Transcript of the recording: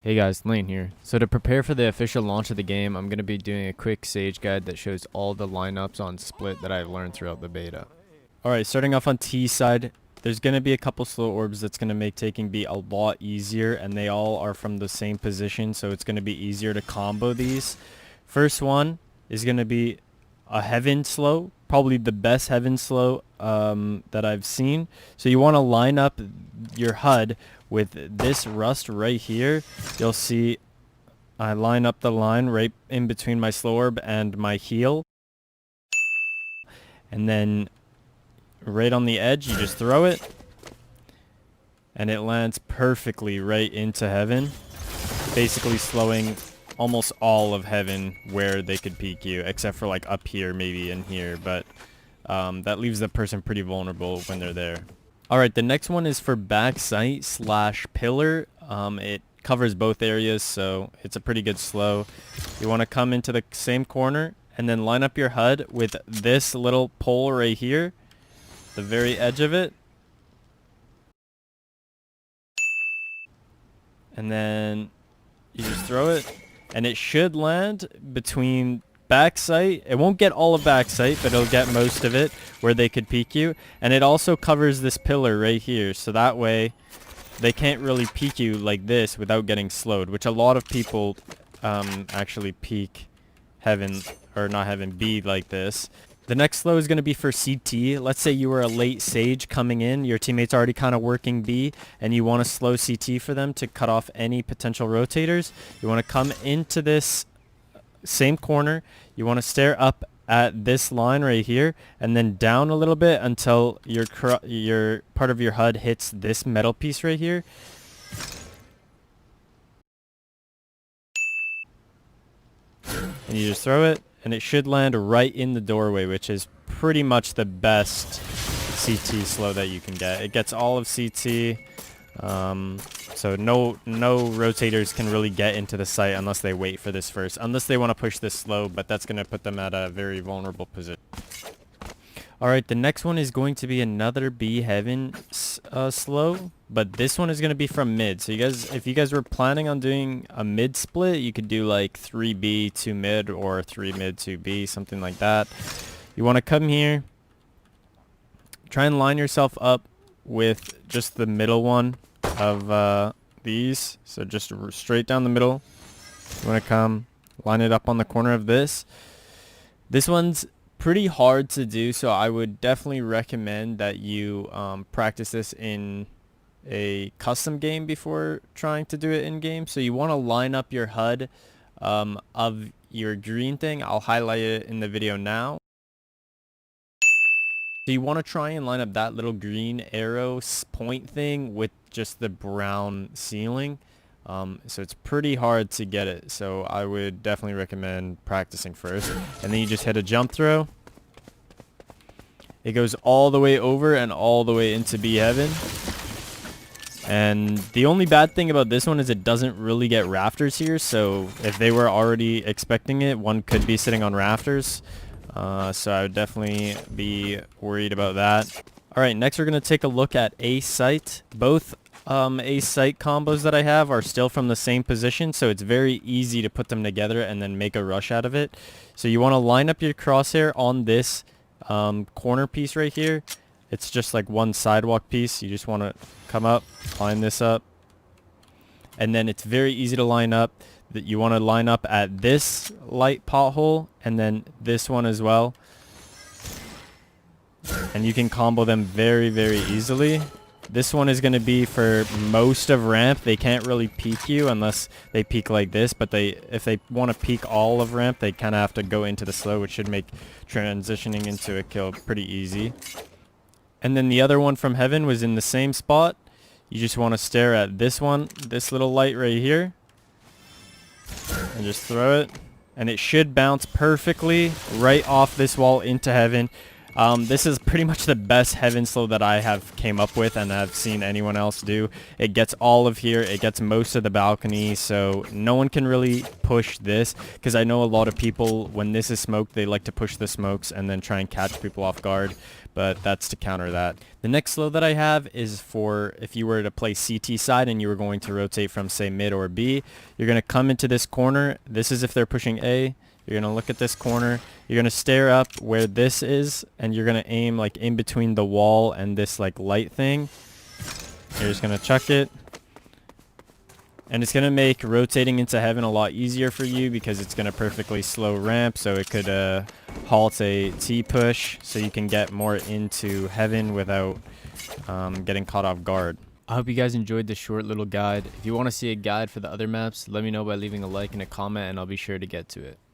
Hey guys, Lane here. So to prepare for the official launch of the game, I'm going to be doing a quick Sage guide that shows all the lineups on split that I've learned throughout the beta. Alright, starting off on T side, there's going to be a couple slow orbs that's going to make taking B a lot easier, and they all are from the same position, so it's going to be easier to combo these. First one is going to be a Heaven slow, probably the best Heaven slow that I've seen. So you want to line up your HUD with this rust right here. You'll see I line up the line right in between my slow orb and my heal. And then right on the edge, you just throw it. And it lands perfectly right into Heaven. Basically slowing almost all of Heaven where they could peek you, except for like up here, maybe in here. But that leaves the person pretty vulnerable when they're there. Alright, the next one is for backside slash pillar. It covers both areas, so it's a pretty good slow. You want to come into the same corner and then line up your HUD with this little pole right here, the very edge of it. And then you just throw it, and it should land between backside. It won't get all of backside, but it'll get most of it where they could peek you. And it also covers this pillar right here, so that way they can't really peek you like this without getting slowed, which a lot of people actually peek Heaven, or not Heaven, B like this. The next slow is going to be for CT. Let's say you were a late Sage coming in, your teammate's already kind of working B, and you want to slow CT for them to cut off any potential rotators. You want to come into this same corner. You want to stare up at this line right here, and then down a little bit until your part of your HUD hits this metal piece right here. And you just throw it, and it should land right in the doorway, which is pretty much the best CT slow that you can get. It gets all of CT, so no rotators can really get into the site unless they wait for this first, unless they want to push this slow, but that's going to put them at a very vulnerable position. Alright, the next one is going to be another B Heaven slow, but this one is going to be from mid. So you guys, if you guys were planning on doing a mid split, you could do like 3B, 2 mid, or 3 mid, 2B, something like that. You want to come here, try and line yourself up with just the middle one of these. So just straight down the middle. You want to come, line it up on the corner of this. This one's pretty hard to do, so I would definitely recommend that you practice this in a custom game before trying to do it in game. So you want to line up your HUD of your green thing. I'll highlight it in the video now. So you want to try and line up that little green arrow point thing with just the brown ceiling. So it's pretty hard to get it, so I would definitely recommend practicing first. And then you just hit a jump throw. It goes all the way over and all the way into B Heaven. And the only bad thing about this one is it doesn't really get rafters here, so if they were already expecting it, one could be sitting on rafters. So I would definitely be worried about that. Alright, next we're going to take a look at A site. Both A site combos that I have are still from the same position, so it's very easy to put them together and then make a rush out of it. So you want to line up your crosshair on this corner piece right here. It's just like one sidewalk piece. You just want to come up, line this up, and then it's very easy to line up. That you want to line up at this light pothole and then this one as well, and you can combo them very easily. This one is going to be for most of ramp. They can't really peek you unless they peek like this, but if they want to peek all of ramp, they kind of have to go into the slow, which should make transitioning into a kill pretty easy. And then the other one from Heaven was in the same spot. You just want to stare at this one, this little light right here, and just throw it, and it should bounce perfectly right off this wall into Heaven. This is pretty much the best heaven slow that I have came up with and have seen anyone else do. It gets all of here. It gets most of the balcony, so no one can really push this, because I know a lot of people, when this is smoked, they like to push the smokes and then try and catch people off guard, but that's to counter that. The next slow that I have is for if you were to play CT side and you were going to rotate from, say, mid or B. You're going to come into this corner. This is if they're pushing A. You're going to look at this corner. You're going to stare up where this is, and you're going to aim like in between the wall and this like light thing. You're just going to chuck it. And it's going to make rotating into heaven a lot easier for you, because it's going to perfectly slow ramp, so it could halt a T push, so you can get more into heaven without getting caught off guard. I hope you guys enjoyed this short little guide. If you want to see a guide for the other maps, let me know by leaving a like and a comment, and I'll be sure to get to it.